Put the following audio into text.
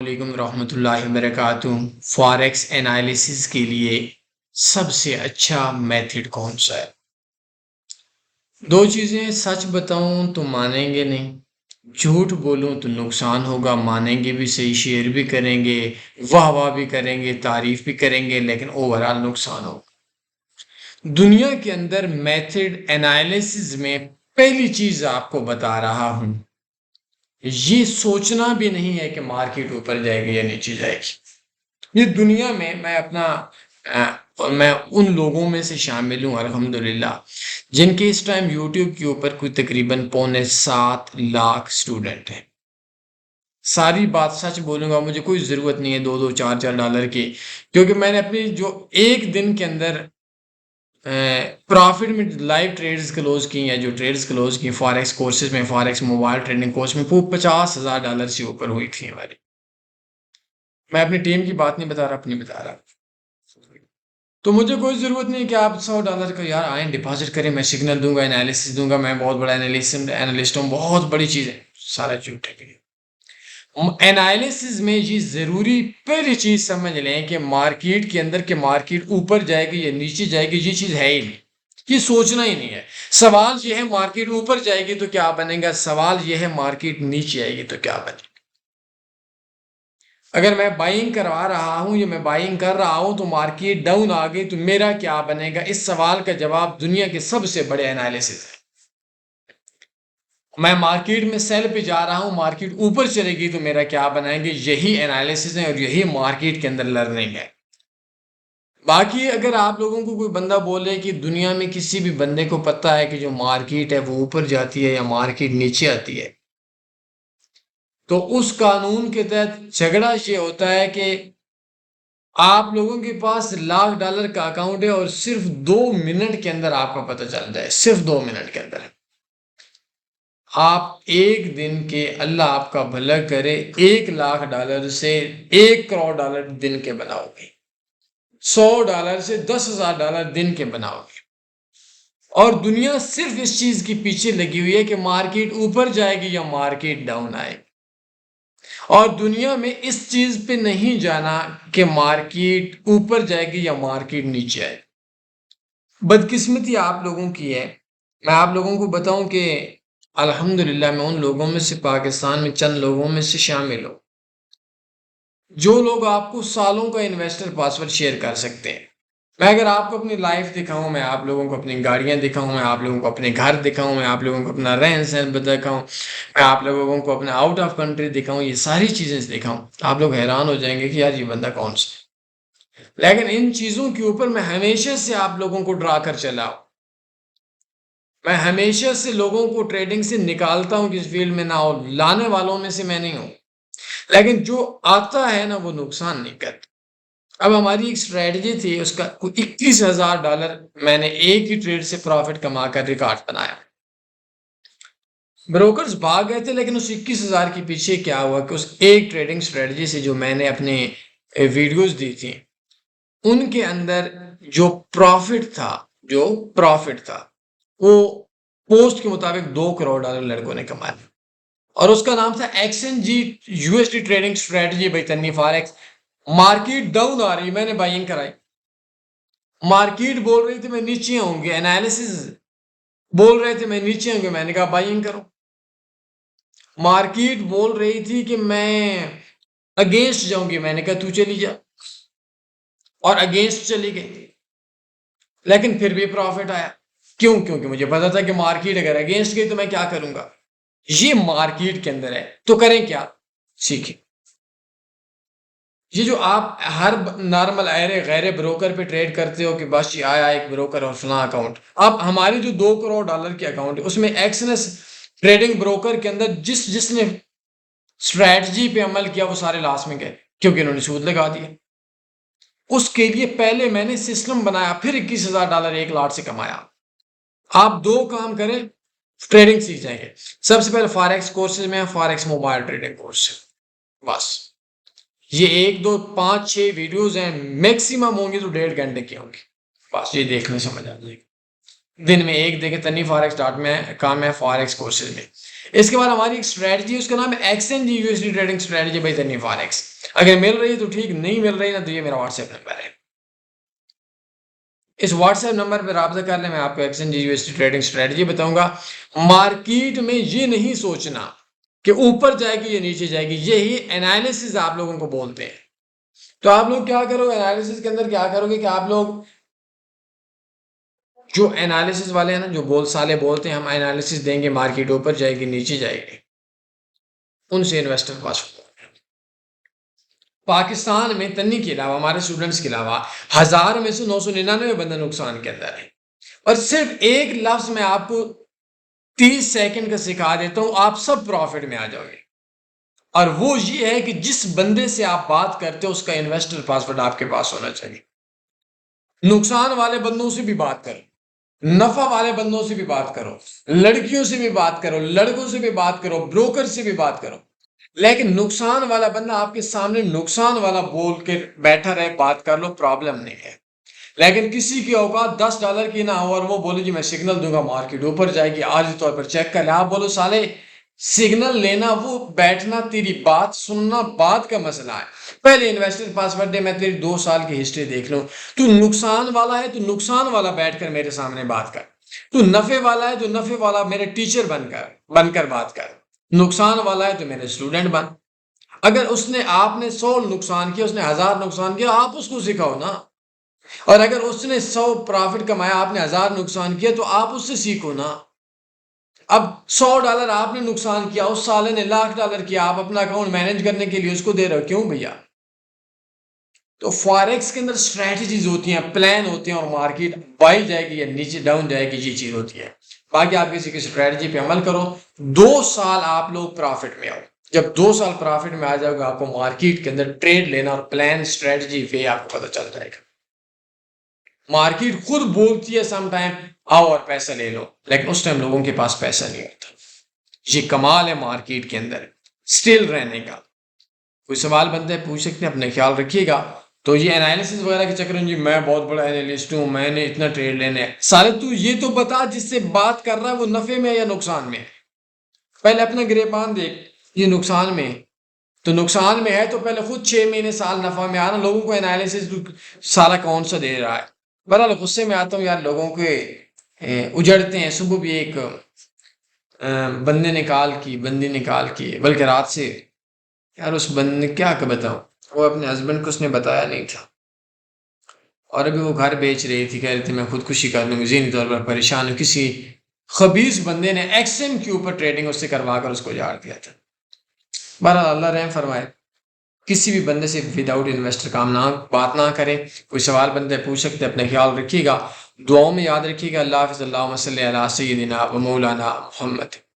علیکم ورحمۃ اللہ وبرکاتہ۔ فاریکس انالیسس کے لیے سب سے اچھا میتھڈ کون سا ہے؟ دو چیزیں، سچ بتاؤں تو مانیں گے نہیں، جھوٹ بولوں تو نقصان ہوگا، مانیں گے بھی صحیح، شیئر بھی کریں گے، واہ واہ بھی کریں گے، تعریف بھی کریں گے، لیکن اوورال نقصان ہوگا۔ دنیا کے اندر میتھڈ انالیسس میں پہلی چیز آپ کو بتا رہا ہوں، یہ سوچنا بھی نہیں ہے کہ مارکیٹ اوپر جائے گی یا نیچے جائے گی۔ یہ دنیا میں اپنا میں ان لوگوں میں سے شامل ہوں الحمدللہ جن کے اس ٹائم یوٹیوب کے اوپر کوئی تقریباً 7.25 لاکھ اسٹوڈنٹ ہیں۔ ساری بات سچ بولوں گا، مجھے کوئی ضرورت نہیں ہے 2-4 کی، کیونکہ میں نے اپنی جو ایک دن کے اندر پرافٹ میں لائیو ٹریڈز کلوز کی ہیں، جو ٹریڈز کلوز کی فاریکس کورسز میں، فاریکس موبائل ٹریڈنگ کورس میں، وہ $50,000 سے اوپر ہوئی تھی ہماری۔ میں اپنی ٹیم کی بات نہیں بتا رہا، اپنی بتا رہا۔ تو مجھے کوئی ضرورت نہیں کہ آپ $100 کا یار آئیں ڈپازٹ کریں، میں سگنل دوں گا، انالیسس دوں گا، میں بہت بڑا انالسٹ ہوں، بہت بڑی چیز ہے، سارا جھوٹ ہے۔ انالیسس میں یہ ضروری پہلی چیز سمجھ لیں کہ مارکیٹ کے اندر کہ مارکیٹ اوپر جائے گی یا نیچے جائے گی، یہ چیز ہے ہی نہیں، یہ سوچنا ہی نہیں ہے۔ سوال یہ ہے مارکیٹ اوپر جائے گی تو کیا بنے گا، سوال یہ ہے مارکیٹ نیچے آئے گی تو کیا بنے گا۔ اگر میں بائنگ کروا رہا ہوں یا میں بائنگ کر رہا ہوں تو مارکیٹ ڈاؤن آ گئی تو میرا کیا بنے گا، اس سوال کا جواب دنیا کے سب سے بڑے انالیسس ہے۔ میں مارکیٹ میں سیل پہ جا رہا ہوں، مارکیٹ اوپر چلے گی تو میرا کیا بنائیں گے، یہی انالیسس ہے اور یہی مارکیٹ کے اندر لرننگ ہے۔ باقی اگر آپ لوگوں کو کوئی بندہ بولے کہ دنیا میں کسی بھی بندے کو پتہ ہے کہ جو مارکیٹ ہے وہ اوپر جاتی ہے یا مارکیٹ نیچے آتی ہے، تو اس قانون کے تحت جھگڑا یہ ہوتا ہے کہ آپ لوگوں کے پاس $1,00,000 کا اکاؤنٹ ہے اور صرف 2 منٹ کے اندر آپ کا پتہ چل جائے، صرف 2 منٹ کے اندر آپ ایک دن کے، اللہ آپ کا بھلا کرے، $1,00,000 سے $1,00,00,000 دن کے بناؤ گے، $100 سے $10,000 دن کے بناؤ گے۔ اور دنیا صرف اس چیز کی پیچھے لگی ہوئی ہے کہ مارکیٹ اوپر جائے گی یا مارکیٹ ڈاؤن آئے گی، اور دنیا میں اس چیز پہ نہیں جانا کہ مارکیٹ اوپر جائے گی یا مارکیٹ نیچے آئے گی۔ بدقسمتی آپ لوگوں کی ہے، میں آپ لوگوں کو بتاؤں کہ الحمدللہ میں ان لوگوں میں سے، پاکستان میں چند لوگوں میں سے شامل ہوں جو لوگ آپ کو سالوں کا انویسٹر پاسورڈ شیئر کر سکتے ہیں۔ میں اگر آپ کو اپنی لائف دکھاؤں، میں آپ لوگوں کو اپنی گاڑیاں دکھاؤں، میں آپ لوگوں کو اپنے گھر دکھاؤں، میں آپ لوگوں کو اپنا رہن سہن دکھاؤں، میں آپ لوگوں کو اپنا آؤٹ آف کنٹری دکھاؤں، یہ ساری چیزیں دکھاؤں، آپ لوگ حیران ہو جائیں گے کہ یار یہ بندہ کون سا ہے۔ لیکن ان چیزوں کے اوپر میں ہمیشہ سے آپ لوگوں کو ڈرا کر چلا ہوں، میں ہمیشہ سے لوگوں کو ٹریڈنگ سے نکالتا ہوں کہ اس فیلڈ میں نہ ہو، لانے والوں میں سے میں نہیں ہوں، لیکن جو آتا ہے نا وہ نقصان نہیں کرتا۔ اب ہماری ایک اسٹریٹجی تھی، اس کا $21,000 میں نے ایک ہی ٹریڈ سے پروفٹ کما کر ریکارڈ بنایا۔ بروکرز بھاگ گئے تھے، لیکن اس 21,000 کے پیچھے کیا ہوا کہ اس ایک ٹریڈنگ اسٹریٹجی سے جو میں نے اپنے ویڈیوز دی تھی، ان کے اندر جو پروفٹ تھا وہ پوسٹ کے مطابق $2 کروڑ لڑکوں نے کمایا، اور اس کا نام تھا XNG ٹریڈنگ اسٹریٹجی بائی تنی فاریکس۔ مارکیٹ ڈاؤن آ رہی، میں نے بائنگ کرائی، مارکیٹ بول رہی تھی میں نیچے ہوں گے، انالیسس بول رہے تھے میں نیچے ہوں گے، میں نے کہا بائنگ کرو۔ مارکیٹ بول رہی تھی کہ میں اگینسٹ جاؤں گی، میں نے کہا تو چلی جا، اور اگینسٹ چلی گئی، لیکن پھر بھی پروفٹ آیا۔ کیوں؟ کیونکہ مجھے پتا تھا کہ مارکیٹ اگر اگینسٹ گئی تو میں کیا کروں گا، یہ مارکیٹ کے اندر ہے تو کریں کیا، سیکھیں۔ یہ جو آپ ہر نارمل غیر بروکر پہ ٹریڈ کرتے ہو کہ بس یہ آیا ایک بروکر اور فلاں اکاؤنٹ، اب ہماری جو $2 کروڑ کے اکاؤنٹ ہے اس میں ایکسنس ٹریڈنگ بروکر کے اندر جس نے اسٹریٹجی پہ عمل کیا وہ سارے لاس میں گئے، کیونکہ انہوں نے سود لگا دیا۔ اس کے لیے پہلے میں نے سسٹم بنایا، پھر $21,000 $1,00,000 سے کمایا۔ آپ دو کام کریں، ٹریڈنگ سیکھ جائیں گے۔ سب سے پہلے فاریکس کورسز میں، فاریکس موبائل ٹریڈنگ کورس سے، بس یہ 1 2 5 6 ویڈیوز ہیں، میکسیمم ہوں گی تو 1.5 گھنٹے کی ہوں گی، بس یہ دیکھنے سمجھ آ جائے گی۔ دن میں ایک دیکھیں، تنی فاریکس ڈاٹ میں کام ہے فاریکس کورسز میں۔ اس کے بعد ہماری ایک اسٹریٹجی اس کا نام ہے exchange U S D trading strategy by Tanveer forex. اگر مل رہی ہے تو ٹھیک، نہیں مل رہی نا تو یہ میرا واٹس ایپ نمبر ہے. اس واٹس ایپ نمبر پہ رابطہ کر لیں، میں آپ کو exchange U S D trading strategy بتاؤں گا. مارکیٹ میں یہ نہیں سوچنا کہ اوپر جائے گی یا نیچے جائے گی، یہی انالیسز آپ لوگوں کو بولتے ہیں. تو آپ لوگ کیا کرو انالیسز کے اندر، کیا کرو گے کہ آپ لوگ جو انالیسز والے ہیں نا، جو سالے بولتے ہیں ہم انالیسز دیں گے، مارکیٹ اوپر جائے گی نیچے جائے گی، ان سے انویسٹر پاس ہوتا ہے. پاکستان میں تنی کے علاوہ، ہمارے اسٹوڈنٹس کے علاوہ 1000 میں سے 999 بندہ نقصان کے اندر ہے. اور صرف ایک لفظ میں آپ کو 30 سیکنڈ کا سکھا دیتا ہوں، آپ سب پروفٹ میں آ جاؤ گے. اور وہ یہ ہے کہ جس بندے سے آپ بات کرتے ہو اس کا انویسٹر پاسورڈ آپ کے پاس ہونا چاہیے. نقصان والے بندوں سے بھی بات کرو، نفع والے بندوں سے بھی بات کرو، لڑکیوں سے بھی بات کرو، لڑکوں سے بھی بات کرو، بروکر سے بھی بات کرو، لیکن نقصان والا بندہ آپ کے سامنے نقصان والا بول کے بیٹھا رہے، بات کر لو، پرابلم نہیں ہے. لیکن کسی کی اوقات $10 کی نہ ہو اور وہ بولے جی میں سگنل دوں گا مارکیٹ اوپر جائے گی، عارضی طور پر چیک کر لے. آپ بولو سالے سگنل لینا، وہ بیٹھنا، تیری بات سننا بات کا مسئلہ ہے. پہلے انویسٹر پاسورڈ دے، میں تیری 2 سال کی ہسٹری دیکھ لوں. تو نقصان والا ہے تو نقصان والا بیٹھ کر میرے سامنے بات کر. تو نفع والا ہے تو نفع والا میرے ٹیچر بن کر بات کر. نقصان والا ہے تو میرے اسٹوڈنٹ بن. اگر اس نے آپ نے 100 نقصان کیا، اس نے 1000 نقصان کیا، آپ اس کو سکھاؤ نا. اور اگر اس نے 100 پرافٹ کمایا، آپ نے 1000 نقصان کیا، تو آپ اس سے سیکھو نا. اب $100 آپ نے نقصان کیا، اس سالے نے $1,00,000 کیا، آپ اپنا اکاؤنٹ مینج کرنے کے لیے اس کو دے رہے ہو، کیوں بھیا؟ تو فاریکس کے اندر اسٹریٹجیز ہوتی ہیں، پلان ہوتے ہیں، اور مارکیٹ بائی جائے گی یا نیچے ڈاؤن جائے گی، یہ چیز ہوتی ہے. باقی آپ کسی کی اسٹریٹجی پہ عمل کرو. 2 سال آپ لوگ پرافٹ میں آؤ. جب 2 سال پرافٹ میں آ جاؤ گا، آپ کو مارکیٹ کے اندر ٹریڈ لینا اور پلان اسٹریٹجی پہ آپ کو پتہ چل جائے گا. مارکیٹ خود بولتی ہے سم ٹائم آؤ اور پیسہ لے لو، لیکن اس ٹائم لوگوں کے پاس پیسہ نہیں ہوتا. یہ کمال ہے مارکیٹ کے اندر اسٹل رہنے کا. کوئی سوال بنتا ہے پوچھ سکتے ہیں، اپنے خیال رکھیے گا. تو یہ انالیسس وغیرہ کے چکر میں جی میں بہت بڑا انالسٹ ہوں، میں نے اتنا ٹریڈ لینے ہے، سارے تو یہ تو بتا جس سے بات کر رہا ہے وہ نفع میں یا نقصان میں. پہلے اپنا گریبان دیکھ، یہ نقصان میں، تو نقصان میں ہے تو پہلے خود 6 مہینے سال نفع میں آنا. لوگوں کو انالیسس سارا کون سا دے رہا ہے. بہرحال غصے میں آتا ہوں یار، لوگوں کے اجڑتے ہیں. صبح بھی ایک بندی نکال کی بلکہ رات سے، یار اس بندے نے کیا بتاؤں، وہ اپنے ہسبینڈ کو اس نے بتایا نہیں تھا، اور ابھی وہ گھر بیچ رہی تھی، کہہ رہی تھی میں خودکشی کر لوں گی، ذہنی طور پر پریشان ہوں. کسی خبیث بندے نے ایکس ایم کے اوپر ٹریڈنگ اس سے کروا کر اس کو اجاڑ دیا تھا. بہرحال اللہ رحم فرمائے. کسی بھی بندے سے وداؤٹ انویسٹر بات نہ کریں. کوئی سوال بندے پوچھ سکتے، اپنے خیال رکھیے گا، دعاؤں میں یاد رکھیے گا. اللہ حافظ. اللہم صلی علی سیدنا و مولانا محمد.